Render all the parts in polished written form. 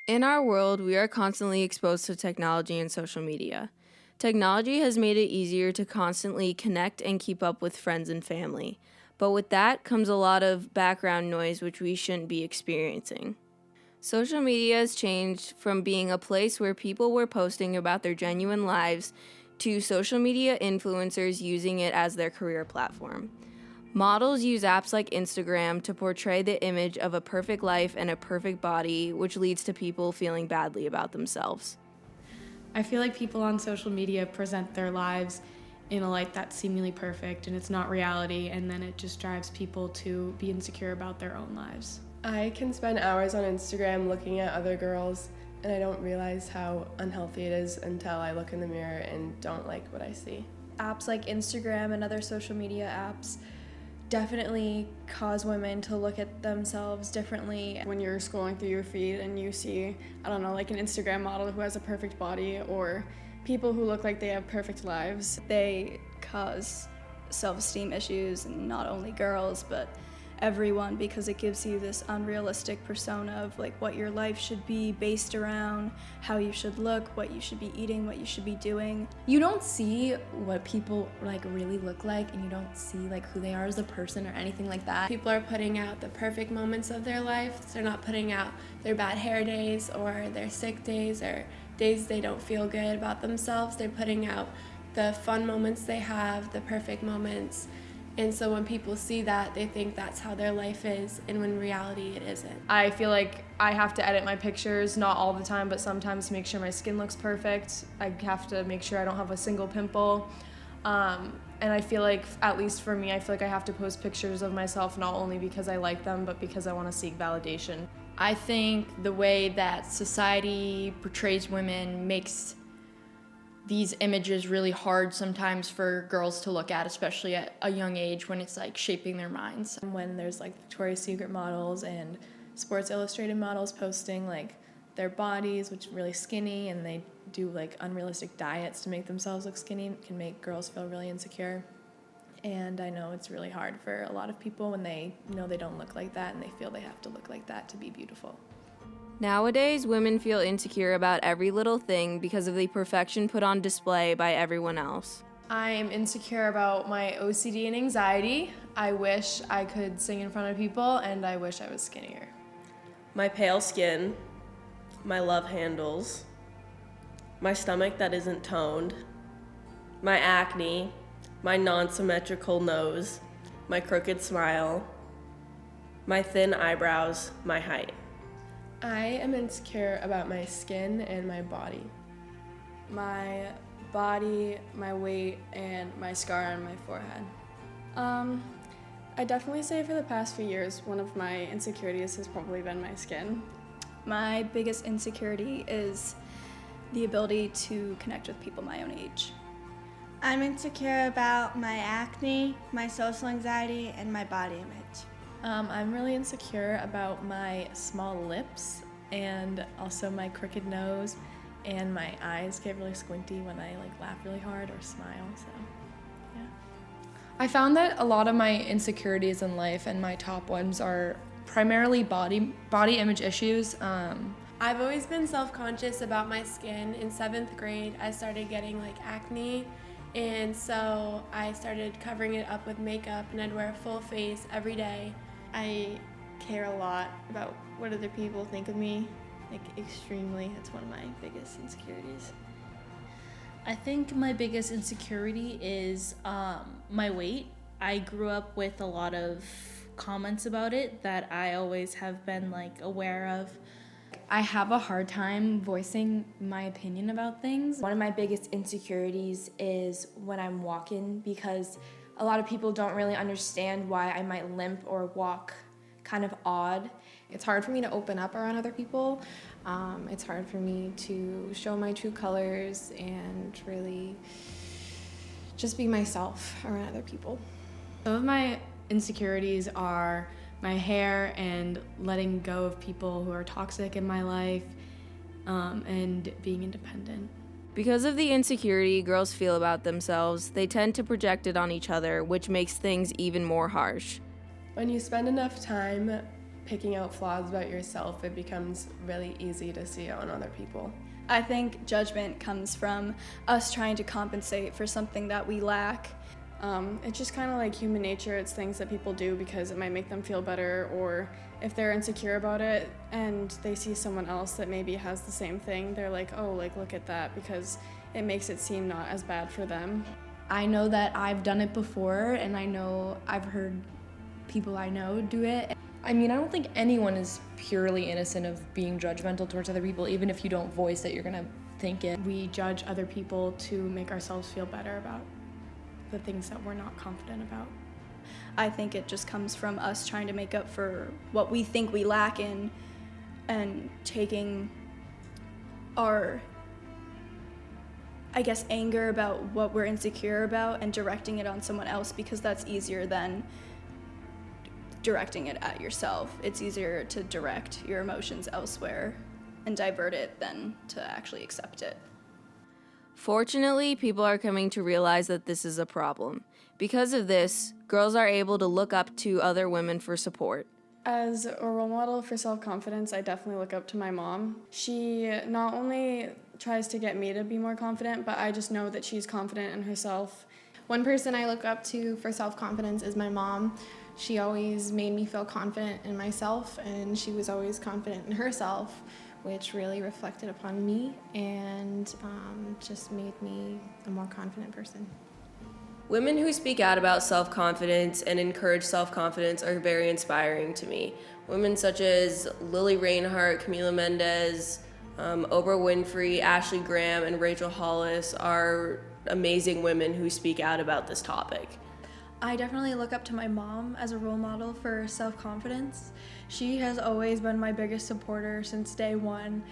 In our world, we are constantly exposed to technology and social media. Technology has made it easier to constantly connect and keep up with friends and family. But with that comes a lot of background noise which we shouldn't be experiencing. Social media has changed from being a place where people were posting about their genuine lives to social media influencers using it as their career platform. Models use apps like Instagram to portray the image of a perfect life and a perfect body, which leads to people feeling badly about themselves. I feel like people on social media present their lives in a light that's seemingly perfect and it's not reality, and then it just drives people to be insecure about their own lives. I can spend hours on Instagram looking at other girls, and I don't realize how unhealthy it is until I look in the mirror and don't like what I see. Apps like Instagram and other social media apps definitely cause women to look at themselves differently. When you're scrolling through your feed and you see, I don't know, like an Instagram model who has a perfect body or people who look like they have perfect lives. They cause self-esteem issues, and not only girls, but everyone, because it gives you this unrealistic persona of like what your life should be based around, how you should look, what you should be eating, what you should be doing. You don't see what people like really look like, and you don't see like who they are as a person or anything like that. People are putting out the perfect moments of their life. They're not putting out their bad hair days or their sick days or days they don't feel good about themselves. They're putting out the fun moments they have, the perfect moments. And so when people see that, they think that's how their life is, and when in reality it isn't. I feel like I have to edit my pictures, not all the time, but sometimes to make sure my skin looks perfect. I have to make sure I don't have a single pimple. And I feel like, at least for me, I feel like I have to post pictures of myself not only because I like them, but because I want to seek validation. I think the way that society portrays women makes these images really hard sometimes for girls to look at, especially at a young age when it's like shaping their minds. When there's like Victoria's Secret models and Sports Illustrated models posting like their bodies, which are really skinny, and they do like unrealistic diets to make themselves look skinny, it can make girls feel really insecure. And I know it's really hard for a lot of people when they know they don't look like that and they feel they have to look like that to be beautiful. Nowadays, women feel insecure about every little thing because of the perfection put on display by everyone else. I am insecure about my OCD and anxiety. I wish I could sing in front of people, and I wish I was skinnier. My pale skin, my love handles, my stomach that isn't toned, my acne, my non-symmetrical nose, my crooked smile, my thin eyebrows, my height. I am insecure about my skin and my body. My body, my weight, and my scar on my forehead. I definitely say for the past few years, one of my insecurities has probably been my skin. My biggest insecurity is the ability to connect with people my own age. I'm insecure about my acne, my social anxiety, and my body image. I'm really insecure about my small lips and also my crooked nose, and my eyes get really squinty when I like laugh really hard or smile, so yeah. I found that a lot of my insecurities in life, and my top ones, are primarily body image issues. I've always been self-conscious about my skin. In 7th grade, I started getting like acne, and so I started covering it up with makeup, and I'd wear a full face every day. I care a lot about what other people think of me, like extremely. That's one of my biggest insecurities. I think my biggest insecurity is my weight. I grew up with a lot of comments about it that I always have been like aware of. I have a hard time voicing my opinion about things. One of my biggest insecurities is when I'm walking, because a lot of people don't really understand why I might limp or walk kind of odd. It's hard for me to open up around other people. It's hard for me to show my true colors and really just be myself around other people. Some of my insecurities are my hair and letting go of people who are toxic in my life, and being independent. Because of the insecurity girls feel about themselves, they tend to project it on each other, which makes things even more harsh. When you spend enough time picking out flaws about yourself, it becomes really easy to see it on other people. I think judgment comes from us trying to compensate for something that we lack. It's just kind of like human nature. It's things that people do because it might make them feel better, or if they're insecure about it and they see someone else that maybe has the same thing, they're like, oh, like look at that, because it makes it seem not as bad for them. I know that I've done it before, and I know I've heard people I know do it. I mean, I don't think anyone is purely innocent of being judgmental towards other people, even if you don't voice it, you're gonna think it. We judge other people to make ourselves feel better about the things that we're not confident about. I think it just comes from us trying to make up for what we think we lack in and taking our, I guess, anger about what we're insecure about and directing it on someone else, because that's easier than directing it at yourself. It's easier to direct your emotions elsewhere and divert it than to actually accept it. Fortunately, people are coming to realize that this is a problem. Because of this, girls are able to look up to other women for support. As a role model for self-confidence, I definitely look up to my mom. She not only tries to get me to be more confident, but I just know that she's confident in herself. One person I look up to for self-confidence is my mom. She always made me feel confident in myself, and she was always confident in herself, which really reflected upon me and just made me a more confident person. Women who speak out about self-confidence and encourage self-confidence are very inspiring to me. Women such as Lily Reinhart, Camila Mendez, Oprah Winfrey, Ashley Graham, and Rachel Hollis are amazing women who speak out about this topic. I definitely look up to my mom as a role model for self-confidence. She has always been my biggest supporter since day one.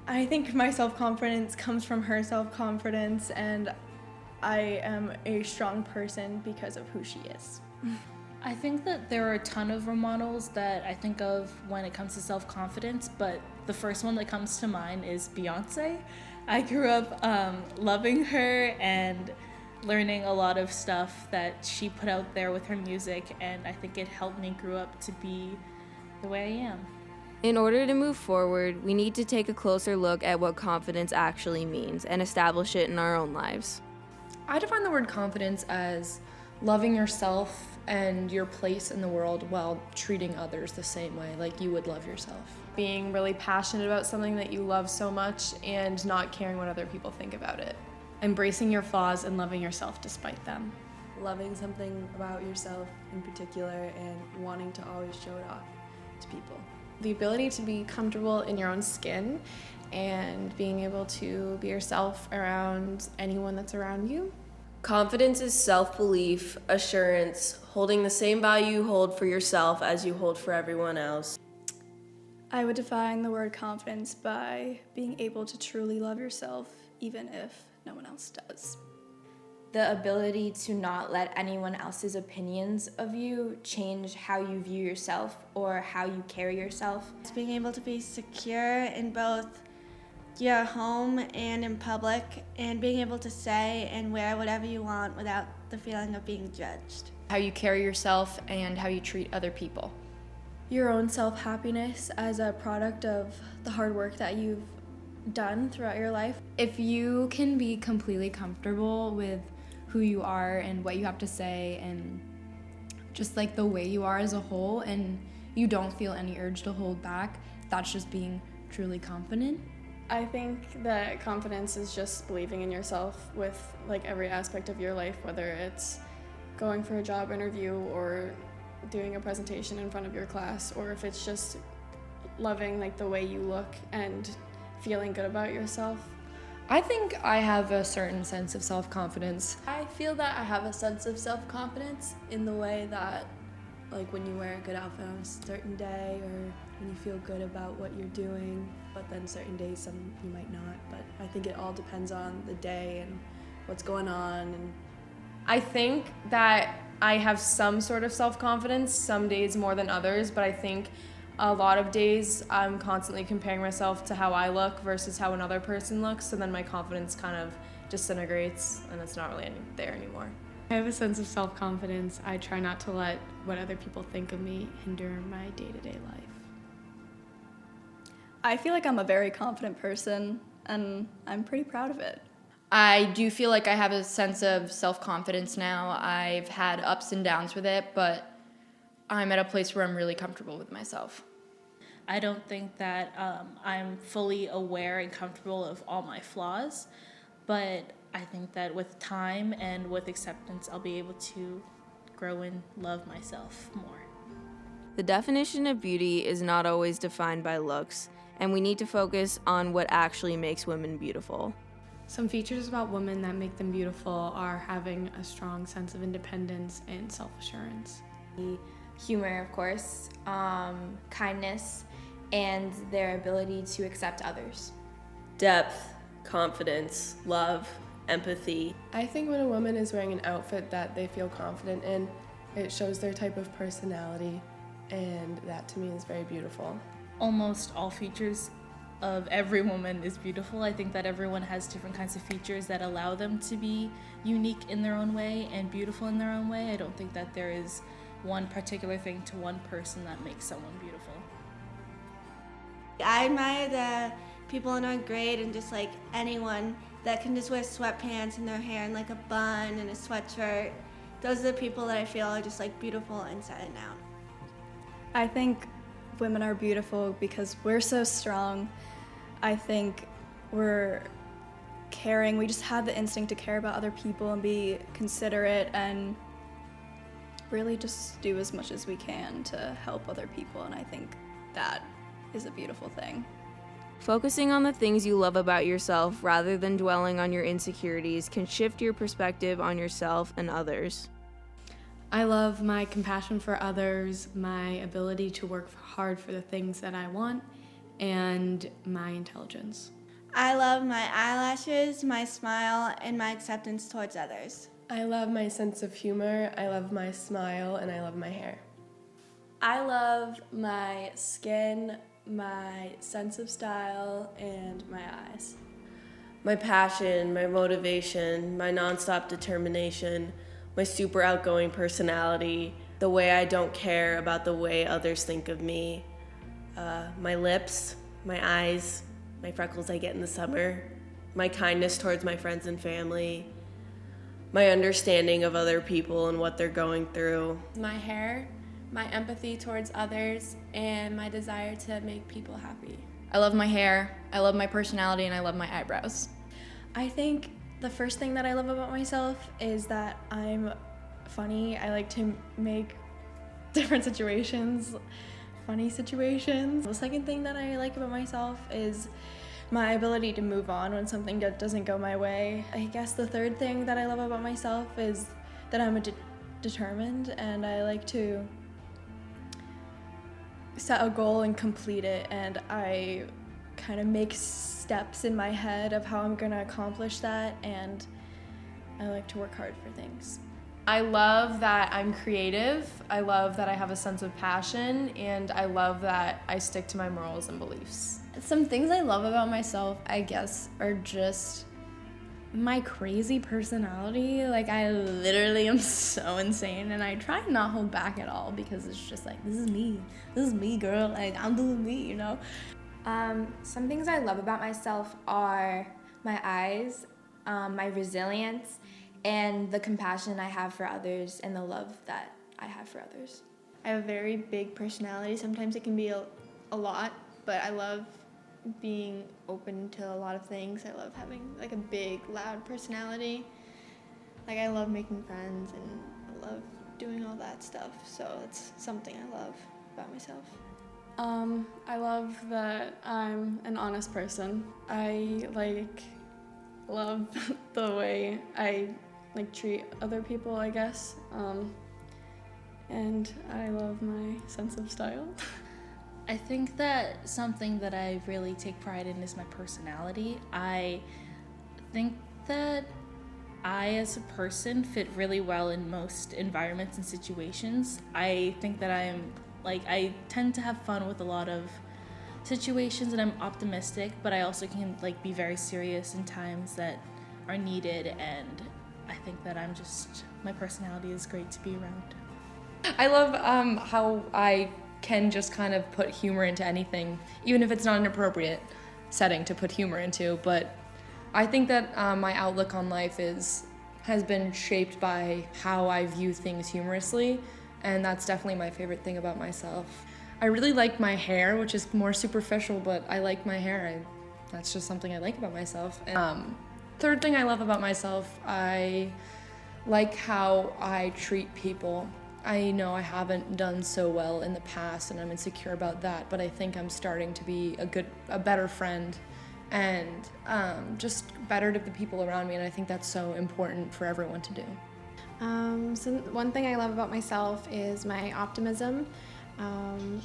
I think my self-confidence comes from her self-confidence, and I am a strong person because of who she is. I think that there are a ton of role models that I think of when it comes to self-confidence, but the first one that comes to mind is Beyonce. I grew up loving her and learning a lot of stuff that she put out there with her music, and I think it helped me grow up to be the way I am. In order to move forward, we need to take a closer look at what confidence actually means and establish it in our own lives. I define the word confidence as loving yourself and your place in the world while treating others the same way, like you would love yourself. Being really passionate about something that you love so much and not caring what other people think about it. Embracing your flaws and loving yourself despite them. Loving something about yourself in particular and wanting to always show it off to people. The ability to be comfortable in your own skin and being able to be yourself around anyone that's around you. Confidence is self-belief, assurance, holding the same value you hold for yourself as you hold for everyone else. I would define the word confidence by being able to truly love yourself, even if no one else does. The ability to not let anyone else's opinions of you change how you view yourself or how you carry yourself. It's being able to be secure in both your home and in public, and being able to say and wear whatever you want without the feeling of being judged. How you carry yourself and how you treat other people. Your own self-happiness as a product of the hard work that you've done throughout your life. If you can be completely comfortable with who you are and what you have to say and just like the way you are as a whole, and you don't feel any urge to hold back, that's just being truly confident. I think that confidence is just believing in yourself with like every aspect of your life, whether it's going for a job interview or doing a presentation in front of your class, or if it's just loving like the way you look and feeling good about yourself. I think I have a certain sense of self-confidence. I feel that I have a sense of self-confidence in the way that like when you wear a good outfit on a certain day, or when you feel good about what you're doing, but then certain days some you might not. But I think it all depends on the day and what's going on. And I think that I have some sort of self-confidence, some days more than others, but I think a lot of days I'm constantly comparing myself to how I look versus how another person looks, so then my confidence kind of disintegrates and it's not really there anymore. I have a sense of self-confidence. I try not to let what other people think of me hinder my day-to-day life. I feel like I'm a very confident person, and I'm pretty proud of it. I do feel like I have a sense of self-confidence now. I've had ups and downs with it, but I'm at a place where I'm really comfortable with myself. I don't think that I'm fully aware and comfortable of all my flaws, but I think that with time and with acceptance, I'll be able to grow and love myself more. The definition of beauty is not always defined by looks, and we need to focus on what actually makes women beautiful. Some features about women that make them beautiful are having a strong sense of independence and self-assurance. Humor, of course, kindness, and their ability to accept others. Depth, confidence, love, empathy. I think when a woman is wearing an outfit that they feel confident in, it shows their type of personality, and that to me is very beautiful. Almost all features of every woman is beautiful. I think that everyone has different kinds of features that allow them to be unique in their own way and beautiful in their own way. I don't think that there is one particular thing to one person that makes someone beautiful. I admire the people in our grade and just like anyone that can just wear sweatpants and their hair in like a bun and a sweatshirt. Those are the people that I feel are just like beautiful inside and out. I think women are beautiful because we're so strong. I think we're caring. We just have the instinct to care about other people and be considerate and really just do as much as we can to help other people, and I think that is a beautiful thing. Focusing on the things you love about yourself rather than dwelling on your insecurities can shift your perspective on yourself and others. I love my compassion for others, my ability to work hard for the things that I want, and my intelligence. I love my eyelashes, my smile, and my acceptance towards others. I love my sense of humor, I love my smile, and I love my hair. I love my skin, my sense of style, and my eyes. My passion, my motivation, my nonstop determination, my super outgoing personality, the way I don't care about the way others think of me, my lips, my eyes, my freckles I get in the summer, my kindness towards my friends and family, my understanding of other people and what they're going through. My hair, my empathy towards others, and my desire to make people happy. I love my hair, I love my personality, and I love my eyebrows. I think the first thing that I love about myself is that I'm funny. I like to make different situations funny situations. The second thing that I like about myself is my ability to move on when something doesn't go my way. I guess the third thing that I love about myself is that I'm determined, and I like to set a goal and complete it, and I kind of make steps in my head of how I'm gonna accomplish that, and I like to work hard for things. I love that I'm creative, I love that I have a sense of passion, and I love that I stick to my morals and beliefs. Some things I love about myself, I guess, are just my crazy personality. Like, I literally am so insane, and I try to not hold back at all because it's just like, this is me, girl, like, I'm doing me, you know? Some things I love about myself are my eyes, my resilience, and the compassion I have for others and the love that I have for others. I have a very big personality. Sometimes it can be a lot, but I love being open to a lot of things. I love having like a big, loud personality. Like, I love making friends and I love doing all that stuff. So it's something I love about myself. I love that I'm an honest person. I love the way I treat other people, I guess. And I love my sense of style. I think that something that I really take pride in is my personality. I think that I, as a person, fit really well in most environments and situations. I think that I tend to have fun with a lot of situations, and I'm optimistic, but I also can be very serious in times that are needed, and I think that I'm just my personality is great to be around. I love how I can just kind of put humor into anything, even if it's not an appropriate setting to put humor into. But I think that my outlook on life has been shaped by how I view things humorously, and that's definitely my favorite thing about myself. I really like my hair, which is more superficial, but I like my hair. That's just something I like about myself. And, third thing I love about myself, I like how I treat people. I know I haven't done so well in the past and I'm insecure about that, but I think I'm starting to be a better friend and just better to the people around me, and I think that's so important for everyone to do. So one thing I love about myself is my optimism,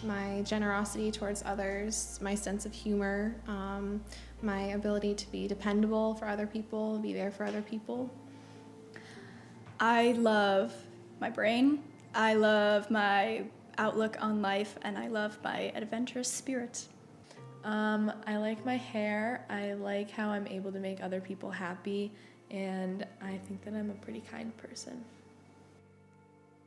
my generosity towards others, my sense of humor, my ability to be dependable for other people, be there for other people. I love my brain, I love my outlook on life, and I love my adventurous spirit. I like my hair. I like how I'm able to make other people happy, and I think that I'm a pretty kind person.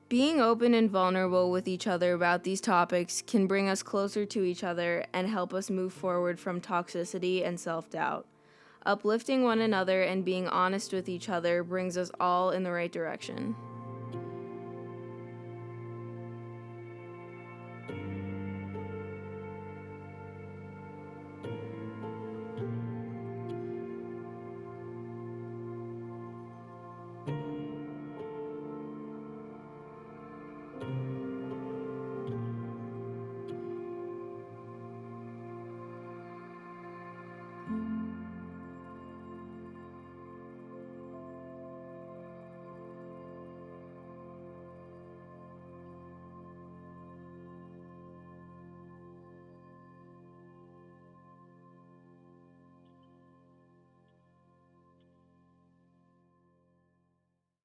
Being open and vulnerable with each other about these topics can bring us closer to each other and help us move forward from toxicity and self-doubt. Uplifting one another and being honest with each other brings us all in the right direction.